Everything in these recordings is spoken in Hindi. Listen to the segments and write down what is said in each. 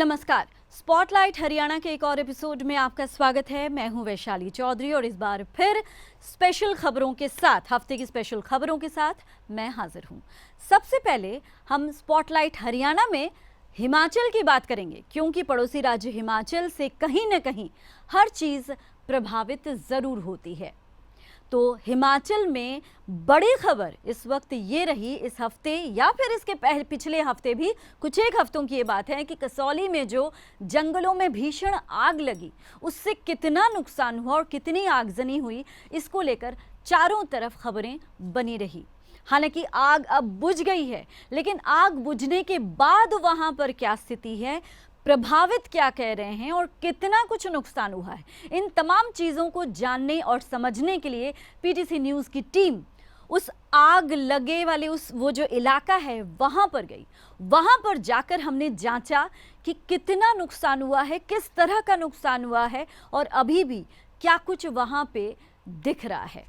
नमस्कार। स्पॉटलाइट हरियाणा के एक और एपिसोड में आपका स्वागत है। मैं हूं वैशाली चौधरी और इस बार फिर स्पेशल खबरों के साथ, हफ्ते की स्पेशल खबरों के साथ मैं हाजिर हूं। सबसे पहले हम स्पॉटलाइट हरियाणा में हिमाचल की बात करेंगे, क्योंकि पड़ोसी राज्य हिमाचल से कहीं न कहीं हर चीज़ प्रभावित ज़रूर होती है। तो हिमाचल में बड़ी खबर इस वक्त ये रही, इस हफ्ते या फिर इसके पिछले हफ्ते भी, कुछ एक हफ्तों की ये बात है कि कसौली में जो जंगलों में भीषण आग लगी, उससे कितना नुकसान हुआ और कितनी आगजनी हुई, इसको लेकर चारों तरफ खबरें बनी रही। हालांकि आग अब बुझ गई है, लेकिन आग बुझने के बाद वहां पर क्या स्थिति है, प्रभावित क्या कह रहे हैं और कितना कुछ नुकसान हुआ है, इन तमाम चीज़ों को जानने और समझने के लिए पीटीसी न्यूज़ की टीम उस आग लगे वाले वो जो इलाका है वहाँ पर गई। वहाँ पर जाकर हमने जांचा कि कितना नुकसान हुआ है, किस तरह का नुकसान हुआ है और अभी भी क्या कुछ वहाँ पे दिख रहा है।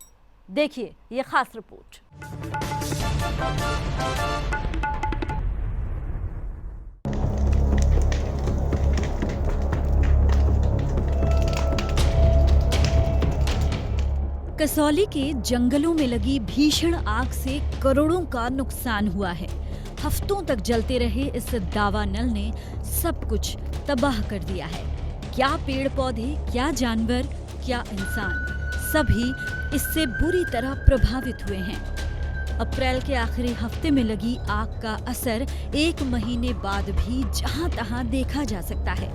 देखिए ये खास रिपोर्ट। कसौली के जंगलों में लगी भीषण आग से करोड़ों का नुकसान हुआ है। हफ्तों तक जलते रहे इस दावानल ने सब कुछ तबाह कर दिया है। क्या पेड़ पौधे, क्या जानवर, क्या इंसान, सभी इससे बुरी तरह प्रभावित हुए हैं। अप्रैल के आखिरी हफ्ते में लगी आग का असर 1 महीने बाद भी जहां तहां देखा जा सकता है।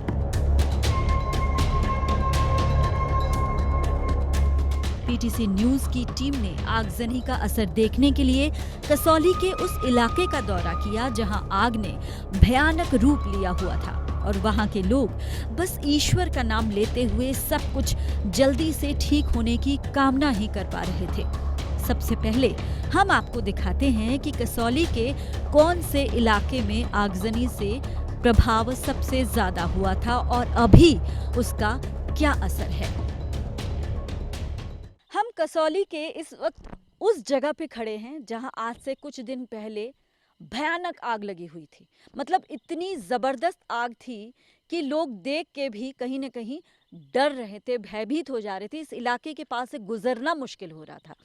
पीटीसी न्यूज़ की टीम ने आगजनी का असर देखने के लिए कसौली के उस इलाके का दौरा किया जहां आग ने भयानक रूप लिया हुआ था और वहां के लोग बस ईश्वर का नाम लेते हुए सब कुछ जल्दी से ठीक होने की कामना ही कर पा रहे थे। सबसे पहले हम आपको दिखाते हैं कि कसौली के कौन से इलाके में आगजनी से प्रभाव सबसे ज्यादा हुआ था और अभी उसका क्या असर है। हम कसौली के इस वक्त उस जगह पे खड़े हैं जहां आज से कुछ दिन पहले भयानक आग लगी हुई थी। मतलब इतनी जबरदस्त आग थी कि लोग देख के भी कहीं न कहीं डर रहे थे, भयभीत हो जा रहे थे। इस इलाके के पास से गुजरना मुश्किल हो रहा था।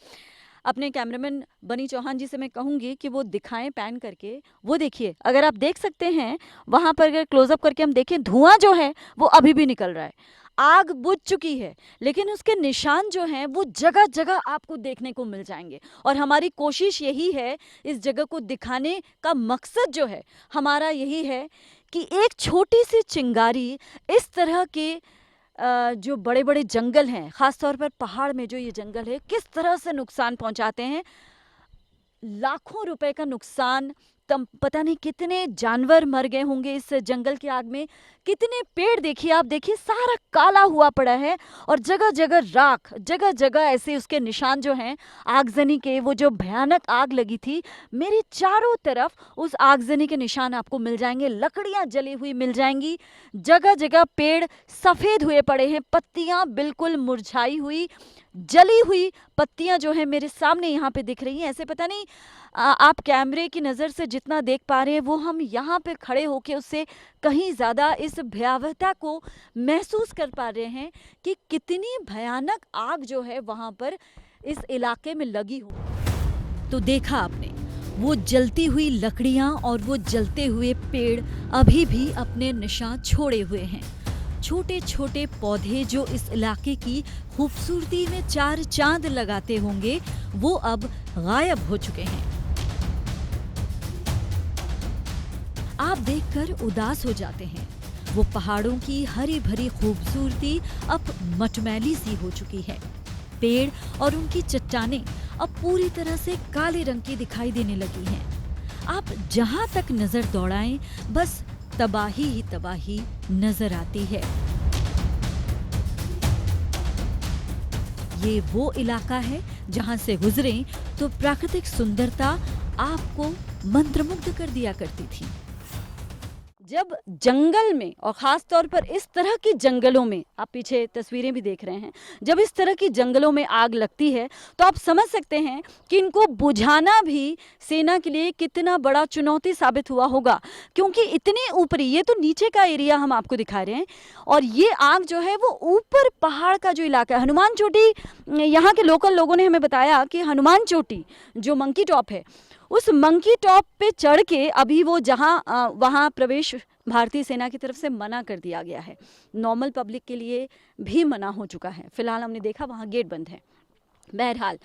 अपने कैमरामैन बनी चौहान जी से मैं कहूंगी कि वो दिखाएं पैन करके। वो देखिए, अगर आप देख सकते हैं वहां पर, अगर क्लोजअप करके हम देखें, धुआं जो है वो अभी भी निकल रहा है। आग बुझ चुकी है, लेकिन उसके निशान जो हैं वो जगह जगह आपको देखने को मिल जाएंगे। और हमारी कोशिश यही है, इस जगह को दिखाने का मकसद जो है हमारा यही है कि एक छोटी सी चिंगारी इस तरह के जो बड़े बड़े जंगल हैं, ख़ास तौर पर पहाड़ में जो ये जंगल है, किस तरह से नुकसान पहुंचाते हैं। लाखों रुपए का नुकसान, पता नहीं कितने जानवर मर गए होंगे इस जंगल की आग में। कितने पेड़ देखिए, आप देखिए, सारा काला हुआ पड़ा है और जगह जगह राख, जगह जगह ऐसे उसके निशान जो हैं आगजनी के। वो जो भयानक आग लगी थी, मेरे चारों तरफ उस आगजनी के निशान आपको मिल जाएंगे। लकड़ियां जली हुई मिल जाएंगी, जगह जगह पेड़ सफ़ेद हुए पड़े हैं, पत्तियां बिल्कुल मुरझाई हुई, जली हुई पत्तियां जो है मेरे सामने यहाँ पे दिख रही हैं। ऐसे पता नहीं आप कैमरे की नज़र से जितना देख पा रहे हैं, वो हम यहाँ पे खड़े होके उससे कहीं ज़्यादा इस भयावहता को महसूस कर पा रहे हैं कि कितनी भयानक आग जो है वहाँ पर इस इलाके में लगी हो। तो देखा आपने, वो जलती हुई लकड़ियाँ और वो जलते हुए पेड़ अभी भी अपने निशान छोड़े हुए हैं। छोटे छोटे पौधे जो इस इलाके की खूबसूरती में 4 चांद लगाते होंगे, वो अब गायब हो चुके हैं। आप देखकर उदास हो जाते हैं। वो पहाड़ों की हरी भरी खूबसूरती अब मटमैली सी हो चुकी है। पेड़ और उनकी चट्टानें अब पूरी तरह से काले रंग की दिखाई देने लगी हैं। आप जहां तक नजर दौड़ाएं, बस तबाही ही तबाही नजर आती है। ये वो इलाका है जहां से गुजरें तो प्राकृतिक सुंदरता आपको मंत्रमुग्ध कर दिया करती थी। जब जंगल में और ख़ास तौर पर इस तरह के जंगलों में, आप पीछे तस्वीरें भी देख रहे हैं, जब इस तरह की जंगलों में आग लगती है तो आप समझ सकते हैं कि इनको बुझाना भी सेना के लिए कितना बड़ा चुनौती साबित हुआ होगा, क्योंकि इतने ऊपरी, ये तो नीचे का एरिया हम आपको दिखा रहे हैं और ये आग जो है वो ऊपर पहाड़ का जो इलाका है, हनुमान चोटी, यहाँ के लोकल लोगों ने हमें बताया कि हनुमान चोटी जो मंकी टॉप है, उस मंकी टॉप पे चढ़ के अभी वो जहाँ वहाँ प्रवेश भारतीय सेना की तरफ से मना कर दिया गया है। नॉर्मल पब्लिक के लिए भी मना हो चुका है। फिलहाल हमने देखा वहाँ गेट बंद है। बहरहाल,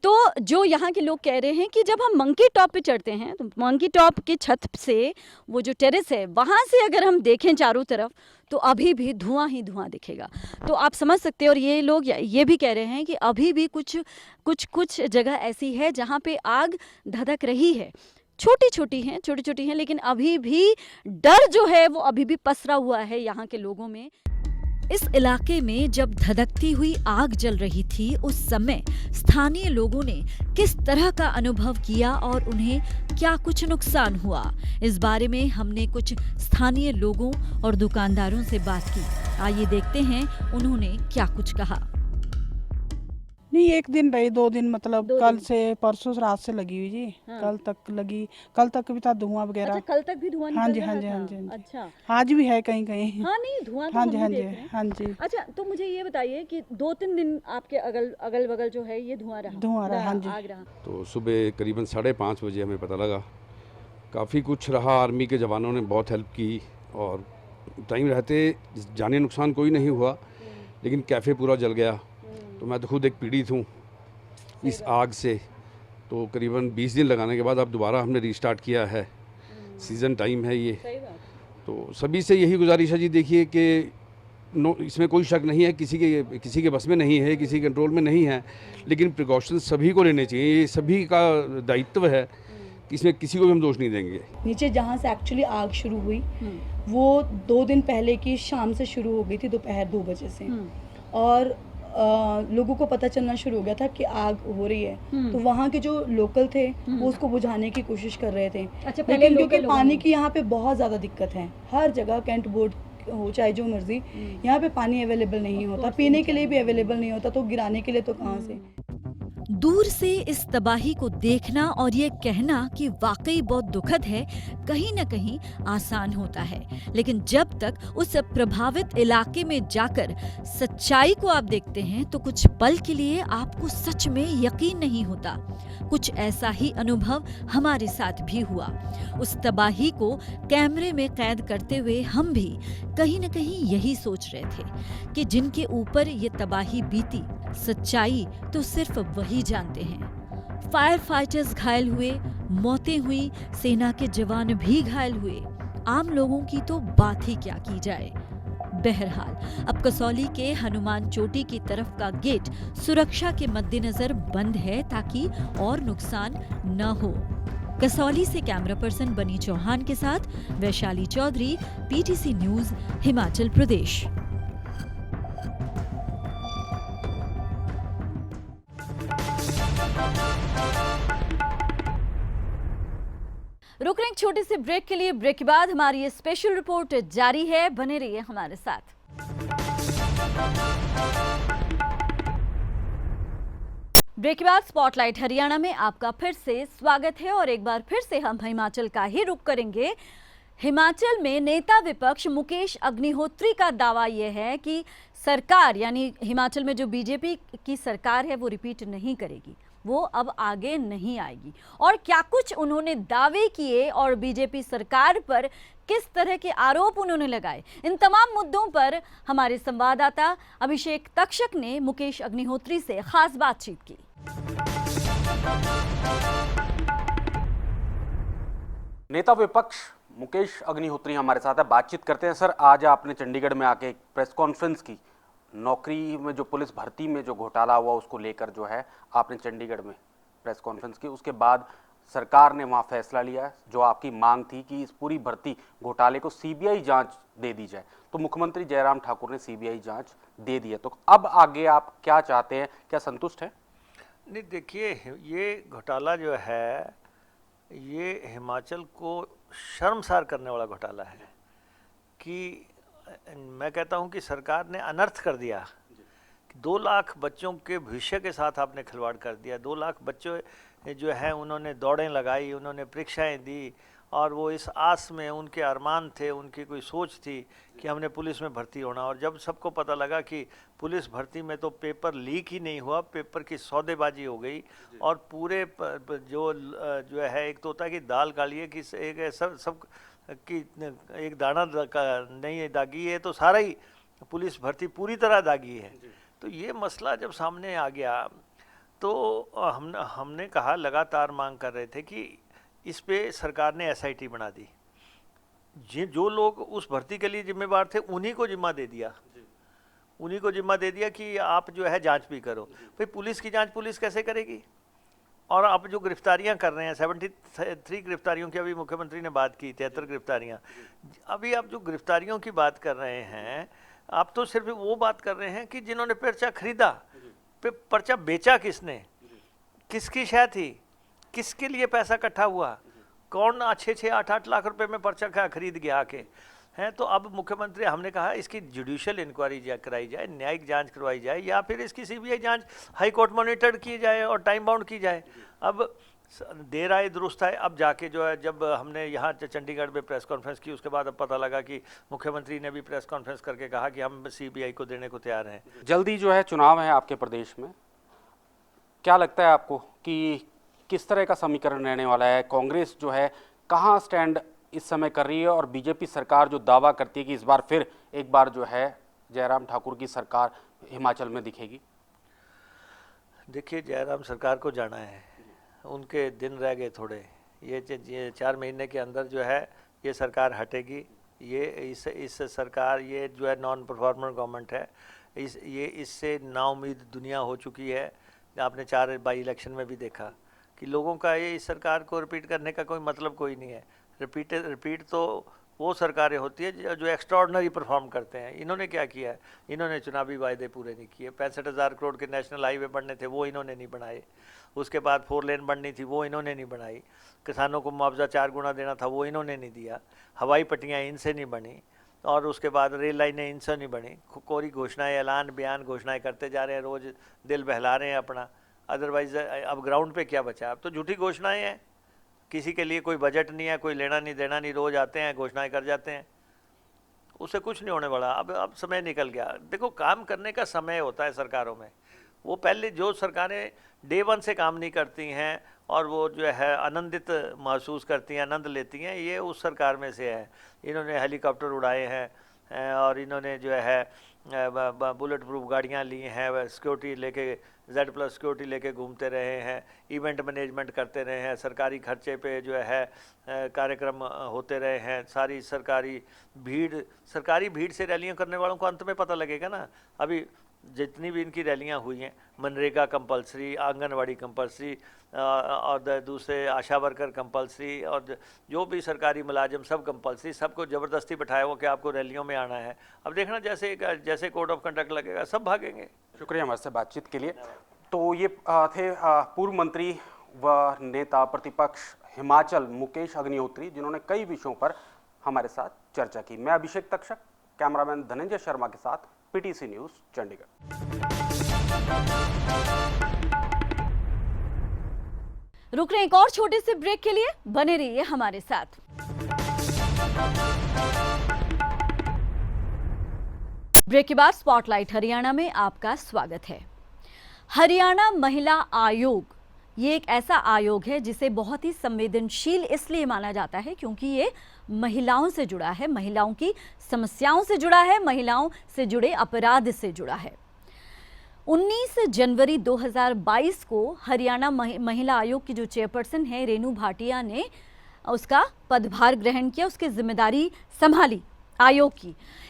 तो जो यहाँ के लोग कह रहे हैं कि जब हम मंकी टॉप पे चढ़ते हैं तो मंकी टॉप के छत से वो जो टेरेस है वहाँ से अगर हम देखें चारों तरफ तो अभी भी धुआं ही धुआं दिखेगा। तो आप समझ सकते हैं, और ये लोग ये भी कह रहे हैं कि अभी भी कुछ जगह ऐसी है जहाँ पे आग धधक रही है। छोटी छोटी हैं, लेकिन अभी भी डर जो है वो अभी भी पसरा हुआ है यहाँ के लोगों में। इस इलाके में जब धधकती हुई आग जल रही थी उस समय स्थानीय लोगों ने किस तरह का अनुभव किया और उन्हें क्या कुछ नुकसान हुआ, इस बारे में हमने कुछ स्थानीय लोगों और दुकानदारों से बात की। आइए देखते हैं उन्होंने क्या कुछ कहा। नहीं, एक दिन रही, 2 दिन मतलब दो कल दिन। से परसों रात से लगी हुई जी। हाँ। कल तक लगी, कल तक भी था धुआं वगैरह। अच्छा, कल तक भी धुआं हाँ निकल जी, रहा हाँ जी, था? हाँ जी, हाँ जी। अच्छा। आज भी है कहीं कहीं। हाँ, नहीं, धुआं तो हाँ हम जी, भी हाँ देख जी, रहे हैं। हाँ जी। अच्छा, तो मुझे ये बताइए कि 2-3 दिन आपके अगल बगल जो है ये धुआं रहा, हाँ जी। आग रहा। तो सुबह करीबन 5:30 बजे हमें पता लगा। काफ़ी कुछ रहा, आर्मी के जवानों ने बहुत हेल्प की और टाइम रहते जानी नुकसान कोई नहीं हुआ, लेकिन कैफ़े पूरा जल गया। तो मैं तो खुद एक पीड़ित हूँ इस आग से। तो करीबन 20 दिन लगाने के बाद अब दोबारा हमने रीस्टार्ट किया है। सीज़न टाइम है ये। सही बात। तो सभी से यही गुजारिश है जी, देखिए कि इसमें कोई शक नहीं है, किसी के बस में नहीं है, किसी के कंट्रोल में नहीं है, लेकिन प्रिकॉशंस सभी को लेने चाहिए। ये सभी का दायित्व है, इसमें किसी को भी हम दोष नहीं देंगे। नीचे जहाँ से एक्चुअली आग शुरू हुई वो 2 दिन पहले की शाम से शुरू हो गई थी, दोपहर 2 बजे से। और लोगों को पता चलना शुरू हो गया था कि आग हो रही है, तो वहाँ के जो लोकल थे वो उसको बुझाने की कोशिश कर रहे थे। अच्छा, पहले लेकिन क्योंकि लोकल पानी की यहाँ पे बहुत ज़्यादा दिक्कत है, हर जगह कैंट बोर्ड हो चाहे जो मर्जी, यहाँ पे पानी अवेलेबल नहीं होता, पीने के लिए भी अवेलेबल नहीं होता, तो गिराने के लिए तो कहाँ से। दूर से इस तबाही को देखना और ये कहना कि वाकई बहुत दुखद है कहीं न कहीं आसान होता है, लेकिन जब तक उस प्रभावित इलाके में जाकर सच्चाई को आप देखते हैं तो कुछ पल के लिए आपको सच में यकीन नहीं होता। कुछ ऐसा ही अनुभव हमारे साथ भी हुआ। उस तबाही को कैमरे में कैद करते हुए हम भी कहीं न कहीं यही सोच रहे थे कि जिनके ऊपर ये तबाही बीती, सच्चाई तो सिर्फ वही जानते हैं। फायर फाइटर्स घायल हुए, मौतें हुई, सेना के जवान भी घायल हुए, आम लोगों की तो बात ही क्या की जाए। बहरहाल, अब कसौली के हनुमान चोटी की तरफ का गेट सुरक्षा के मद्देनजर बंद है ताकि और नुकसान न हो। कसौली से कैमरा पर्सन बनी चौहान के साथ वैशाली चौधरी, पीटीसी न्यूज, हिमाचल प्रदेश। रुक रहे हैं छोटे से ब्रेक के लिए। ब्रेक के बाद हमारी ये स्पेशल रिपोर्ट जारी है, बने रहिए हमारे साथ। ब्रेक के बाद स्पॉटलाइट हरियाणा में आपका फिर से स्वागत है और एक बार फिर से हम हिमाचल का ही रुख करेंगे। हिमाचल में नेता विपक्ष मुकेश अग्निहोत्री का दावा यह है कि सरकार, यानी हिमाचल में जो बीजेपी की सरकार है वो रिपीट नहीं करेगी, वो अब आगे नहीं आएगी। और क्या कुछ उन्होंने दावे किए और बीजेपी सरकार पर किस तरह के आरोप उन्होंने लगाए, इन तमाम मुद्दों पर हमारे संवाददाता अभिषेक तक्षक ने मुकेश अग्निहोत्री से खास बातचीत की। नेता विपक्ष मुकेश अग्निहोत्री हमारे साथ है, बातचीत करते हैं। सर, आज आपने चंडीगढ़ में आके एक प्रेस कॉन्फ्रेंस की, नौकरी में जो पुलिस भर्ती में जो घोटाला हुआ उसको लेकर जो है आपने चंडीगढ़ में प्रेस कॉन्फ्रेंस की। उसके बाद सरकार ने वहाँ फैसला लिया जो आपकी मांग थी कि इस पूरी भर्ती घोटाले को सीबीआई जांच दे दी जाए, तो मुख्यमंत्री जयराम ठाकुर ने सीबीआई जांच दे दी है। तो अब आगे आप क्या चाहते हैं, क्या संतुष्ट हैं? नहीं, देखिए, ये घोटाला जो है ये हिमाचल को शर्मसार करने वाला घोटाला है। कि मैं कहता हूं कि सरकार ने अनर्थ कर दिया। 2 लाख बच्चों के भविष्य के साथ आपने खिलवाड़ कर दिया। 2 लाख बच्चों जो हैं उन्होंने दौड़ें लगाई, उन्होंने परीक्षाएं दी, और वो इस आस में, उनके अरमान थे, उनकी कोई सोच थी कि हमने पुलिस में भर्ती होना। और जब सबको पता लगा कि पुलिस भर्ती में तो पेपर लीक ही नहीं हुआ, पेपर की सौदेबाजी हो गई, और पूरे जो है, एक तो होता है कि दाल काली है कि एक सब कि एक दाना नहीं दागी है तो सारा ही पुलिस भर्ती पूरी तरह दागी है। तो ये मसला जब सामने आ गया तो हमने कहा, लगातार मांग कर रहे थे कि इस पे सरकार ने एसआईटी बना दी। जो लोग उस भर्ती के लिए जिम्मेवार थे उन्हीं को जिम्मा दे दिया, उन्हीं को जिम्मा दे दिया कि आप जो है जांच भी करो। भाई पुलिस की जांच पुलिस कैसे करेगी? और आप जो गिरफ्तारियां कर रहे हैं, 73 गिरफ्तारियों की अभी मुख्यमंत्री ने बात की, 73 गिरफ्तारियां। अभी आप जो गिरफ्तारियों की बात कर रहे हैं, आप तो सिर्फ वो बात कर रहे हैं कि जिन्होंने पर्चा खरीदा, पर्चा बेचा किसने, किसकी शय थी, किसके लिए पैसा इकट्ठा हुआ, कौन 6-8 लाख रुपए में पर्चा खरीद गया आके हैं। तो अब मुख्यमंत्री, हमने कहा इसकी जुडिशियल इंक्वायरी कराई जाए, न्यायिक जांच करवाई जाए, या फिर इसकी सीबीआई जांच हाई कोर्ट मॉनिटर्ड की जाए और टाइम बाउंड की जाए। अब देर आए दुरुस्त आए। अब जाके जो है, जब हमने यहाँ चंडीगढ़ में प्रेस कॉन्फ्रेंस की, उसके बाद अब पता लगा कि मुख्यमंत्री ने भी प्रेस कॉन्फ्रेंस करके कहा कि हम सीबीआई को देने को तैयार हैं। जल्दी जो है चुनाव है आपके प्रदेश में, क्या लगता है आपको कि किस तरह का समीकरण रहने वाला है? कांग्रेस जो है कहाँ स्टैंड इस समय कर रही है, और बीजेपी सरकार जो दावा करती है कि इस बार फिर एक बार जो है जयराम ठाकुर की सरकार हिमाचल में दिखेगी? देखिए, जयराम सरकार को जाना है, उनके दिन रह गए थोड़े। ये 4 महीने के अंदर जो है ये सरकार हटेगी। ये इस सरकार, ये जो है नॉन परफॉर्मर गवर्नमेंट है, इससे नाउम्मीद दुनिया हो चुकी है। आपने 4 बाई इलेक्शन में भी देखा कि लोगों का ये इस सरकार को रिपीट करने का कोई मतलब कोई नहीं है। रिपीट तो वो सरकारें होती है जो एक्स्ट्राऑर्डिनरी परफॉर्म करते हैं। इन्होंने क्या किया है? इन्होंने चुनावी वायदे पूरे नहीं किए। 65,000 करोड़ के नेशनल हाईवे बनने थे, वो इन्होंने नहीं बनाए। उसके बाद 4 लेन बननी थी, वो इन्होंने नहीं बनाई। किसानों को मुआवजा 4 गुना देना था, वो इन्होंने नहीं दिया। हवाई पट्टियाँ इनसे नहीं बनी, और उसके बाद रेल लाइनें इनसे नहीं बनी। कोरी घोषणाएँ, ऐलान बयान घोषणाएँ करते जा रहे हैं, रोज़ दिल बहला रहे हैं अपना। अदरवाइज अब ग्राउंड पे क्या बचा? अब तो झूठी घोषणाएं हैं, किसी के लिए कोई बजट नहीं है, कोई लेना नहीं देना नहीं, रोज आते हैं घोषणाएं कर जाते हैं, उससे कुछ नहीं होने वाला। अब समय निकल गया। देखो, काम करने का समय होता है सरकारों में। वो पहले जो सरकारें डे 1 से काम नहीं करती हैं और वो जो है आनंदित महसूस करती हैं, आनंद लेती हैं, ये उस सरकार में से है। इन्होंने हेलीकॉप्टर उड़ाए हैं, और इन्होंने जो है बुलेट प्रूफ गाड़ियाँ ली हैं, सिक्योरिटी लेके, Z+ सिक्योरिटी लेके घूमते रहे हैं, इवेंट मैनेजमेंट करते रहे हैं, सरकारी खर्चे पे जो है कार्यक्रम होते रहे हैं। सारी सरकारी भीड़ से रैलियां करने वालों को अंत में पता लगेगा ना। अभी जितनी भी इनकी रैलियां हुई हैं, मनरेगा कंपलसरी, आंगनवाड़ी कंपलसरी, और दूसरे आशा वर्कर कंपलसरी, और जो भी सरकारी मुलाजिम सब कंपलसरी, सबको ज़बरदस्ती बिठाया हुआ कि आपको रैलियों में आना है। अब देखना जैसे कोड ऑफ कंडक्ट लगेगा, सब भागेंगे। शुक्रिया हमारे से बातचीत के लिए। तो ये थे पूर्व मंत्री व नेता प्रतिपक्ष हिमाचल मुकेश अग्निहोत्री, जिन्होंने कई विषयों पर हमारे साथ चर्चा की। मैं अभिषेक तक्षक, कैमरामैन धनंजय शर्मा के साथ, PTC न्यूज़ चंडीगढ़। रुक रहे एक और छोटे से ब्रेक के लिए, बने रहिए हमारे साथ। ब्रेक के बाद स्पॉटलाइट हरियाणा में आपका स्वागत है। हरियाणा महिला आयोग ये एक ऐसा आयोग है जिसे बहुत ही संवेदनशील इसलिए माना जाता है क्योंकि ये महिलाओं से जुड़ा है, महिलाओं की समस्याओं से जुड़ा है, महिलाओं से जुड़े अपराध से जुड़ा है। 19 जनवरी 2022 को हरियाणा महिला आयोग की जो चेयरपर्सन है रेणु भाटिया ने उसका पदभार ग्रहण किया, उसकी जिम्मेदारी संभाली आयोग की।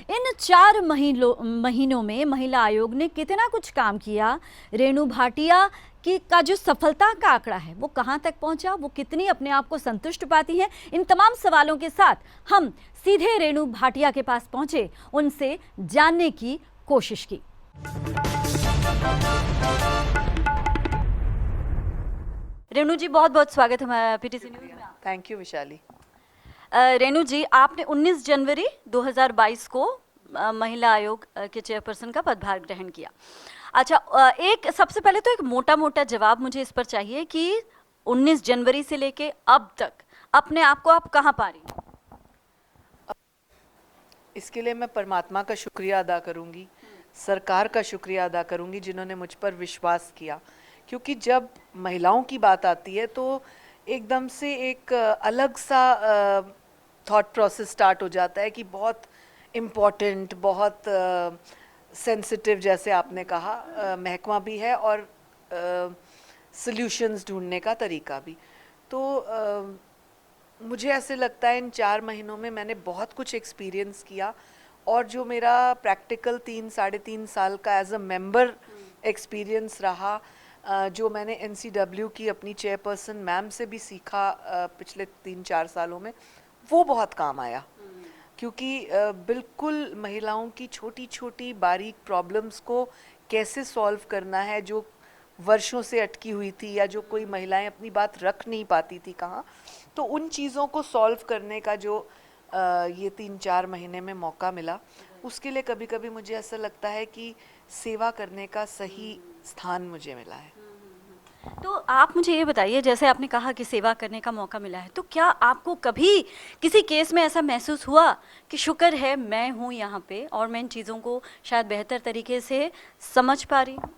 इन 4 महीनों में महिला आयोग ने कितना कुछ काम किया, रेणु भाटिया का जो सफलता का आंकड़ा है वो कहां तक पहुंचा, वो कितनी अपने आप को संतुष्ट पाती हैं, इन तमाम सवालों के साथ हम सीधे रेणु भाटिया के पास पहुंचे, उनसे जानने की कोशिश की। रेणु जी, बहुत बहुत स्वागत है PTC न्यूज़ में। Thank you Vishali. रेणु जी, आपने 19 जनवरी 2022 को महिला आयोग के चेयरपर्सन का पदभार ग्रहण किया। अच्छा, एक सबसे पहले तो एक मोटा मोटा जवाब मुझे इस पर चाहिए कि 19 जनवरी से लेके अब तक अपने आप को आप कहाँ पा रही हैं? इसके लिए मैं परमात्मा का शुक्रिया अदा करूंगी, सरकार का शुक्रिया अदा करूंगी जिन्होंने मुझ पर विश्वास किया, क्योंकि जब महिलाओं की बात आती है तो एकदम से एक अलग सा थॉट प्रोसेस स्टार्ट हो जाता है कि बहुत इम्पोर्टेंट, बहुत सेंसिटिव, जैसे आपने कहा, महकमा भी है और सॉल्यूशंस ढूंढने का तरीका भी। तो मुझे ऐसे लगता है इन 4 महीनों में मैंने बहुत कुछ एक्सपीरियंस किया, और जो मेरा प्रैक्टिकल 3-3.5 साल का एज अ मेंबर एक्सपीरियंस रहा, जो मैंने NCW की अपनी चेयरपर्सन मैम से भी सीखा पिछले 3-4 सालों में, वो बहुत काम आया। क्योंकि बिल्कुल महिलाओं की छोटी छोटी बारीक प्रॉब्लम्स को कैसे सॉल्व करना है, जो वर्षों से अटकी हुई थी या जो कोई महिलाएं अपनी बात रख नहीं पाती थी कहाँ, तो उन चीज़ों को सॉल्व करने का जो ये 3-4 महीने में मौका मिला, उसके लिए कभी कभी मुझे ऐसा लगता है कि सेवा करने का सही स्थान मुझे मिला है। तो आप मुझे ये बताइए, जैसे आपने कहा कि सेवा करने का मौका मिला है, तो क्या आपको कभी किसी केस में ऐसा महसूस हुआ कि शुक्र है मैं हूँ यहाँ पे और मैं इन चीज़ों को शायद बेहतर तरीके से समझ पा रही हूँ?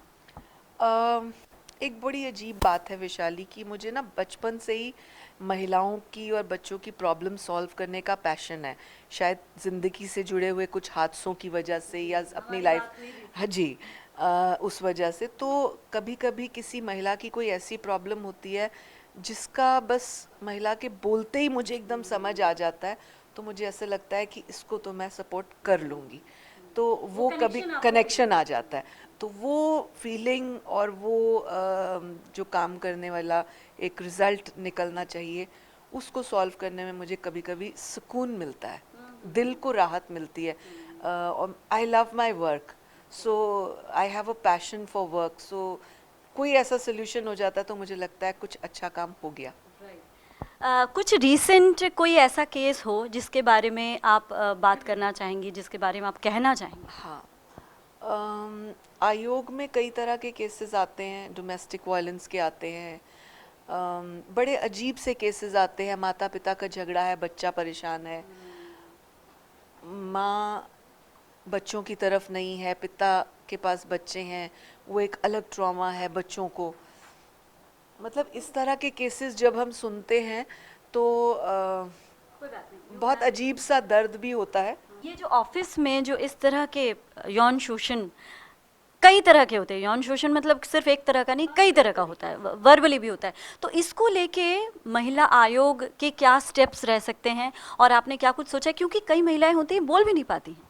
एक बड़ी अजीब बात है वैशाली, कि मुझे ना बचपन से ही महिलाओं की और बच्चों की प्रॉब्लम सॉल्व करने का पैशन है, शायद ज़िंदगी से जुड़े हुए कुछ हादसों की वजह से या अपनी लाइफ, हाँ जी, उस वजह से। तो कभी कभी किसी महिला की कोई ऐसी प्रॉब्लम होती है जिसका बस महिला के बोलते ही मुझे एकदम समझ आ जाता है, तो मुझे ऐसा लगता है कि इसको तो मैं सपोर्ट कर लूँगी, तो वो कभी कनेक्शन आ जाता है। तो वो फीलिंग और वो जो काम करने वाला एक रिज़ल्ट निकलना चाहिए, उसको सॉल्व करने में मुझे कभी कभी सुकून मिलता है, दिल को राहत मिलती है। I love my work, so I have a passion for work, so कोई ऐसा सोल्यूशन हो जाता है तो मुझे लगता है कुछ अच्छा काम हो गया। कुछ रीसेंट कोई ऐसा केस हो जिसके बारे में आप बात करना चाहेंगी, जिसके बारे में आप कहना चाहेंगी? हाँ, आयोग में कई तरह के केसेस आते हैं, डोमेस्टिक वायलेंस के आते हैं, बड़े अजीब से केसेस आते हैं, माता पिता का झगड़ा है, बच्चा परेशान है, माँ बच्चों की तरफ नहीं है, पिता के पास बच्चे हैं, वो एक अलग ट्रॉमा है बच्चों को। मतलब इस तरह के केसेस जब हम सुनते हैं तो बहुत अजीब सा दर्द भी होता है। ये जो ऑफिस में जो इस तरह के यौन शोषण, कई तरह के होते हैं, यौन शोषण मतलब सिर्फ एक तरह का नहीं, कई तरह का होता है, वर्बली भी होता है, तो इसको लेके महिला आयोग के क्या स्टेप्स रह सकते हैं और आपने क्या कुछ सोचा? क्योंकि कई महिलाएं होती हैं बोल भी नहीं पाती हैं।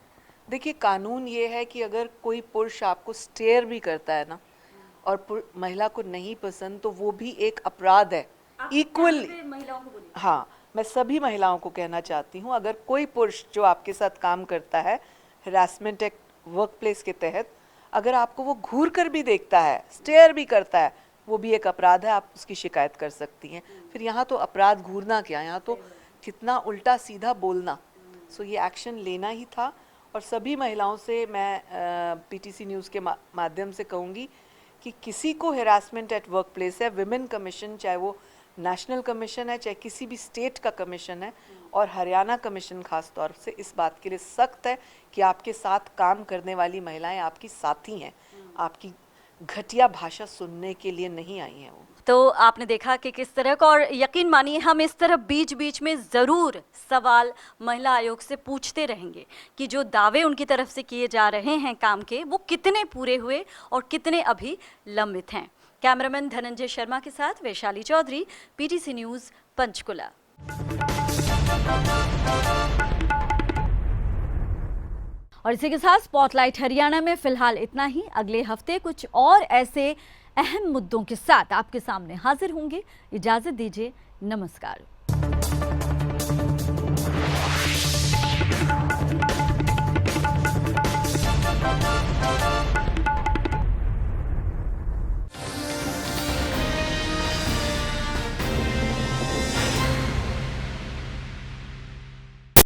देखिए, कानून ये है कि अगर कोई पुरुष आपको स्टेयर भी करता है ना और महिला को नहीं पसंद, तो वो भी एक अपराध है इक्वली। हाँ, मैं सभी महिलाओं को कहना चाहती हूँ, अगर कोई पुरुष जो आपके साथ काम करता है हैरेसमेंट एक्ट वर्क प्लेस के तहत, अगर आपको वो घूर कर भी देखता है, स्टेयर भी करता है, वो भी एक अपराध है, आप उसकी शिकायत कर सकती हैं। फिर यहाँ तो अपराध घूरना क्या, यहाँ तो कितना उल्टा सीधा बोलना। सो ये एक्शन लेना ही था, और सभी महिलाओं से मैं PTC न्यूज़ के माध्यम से कहूँगी कि किसी को हैरेसमेंट एट वर्क प्लेस है, विमेन कमीशन, चाहे वो नेशनल कमीशन है, चाहे किसी भी स्टेट का कमीशन है, और हरियाणा कमीशन खास तौर से इस बात के लिए सख्त है कि आपके साथ काम करने वाली महिलाएं आपकी साथी हैं, आपकी घटिया भाषा सुनने के लिए नहीं आई हैं वो। तो आपने देखा कि किस तरह का, और यकीन मानिए हम इस तरह बीच बीच में ज़रूर सवाल महिला आयोग से पूछते रहेंगे कि जो दावे उनकी तरफ से किए जा रहे हैं काम के, वो कितने पूरे हुए और कितने अभी लंबित हैं। कैमरामैन धनंजय शर्मा के साथ वैशाली चौधरी, PTC न्यूज़, पंचकुला। और इसी के साथ स्पॉटलाइट हरियाणा में फिलहाल इतना ही। अगले हफ्ते कुछ और ऐसे अहम मुद्दों के साथ आपके सामने हाजिर होंगे। इजाजत दीजिए, नमस्कार।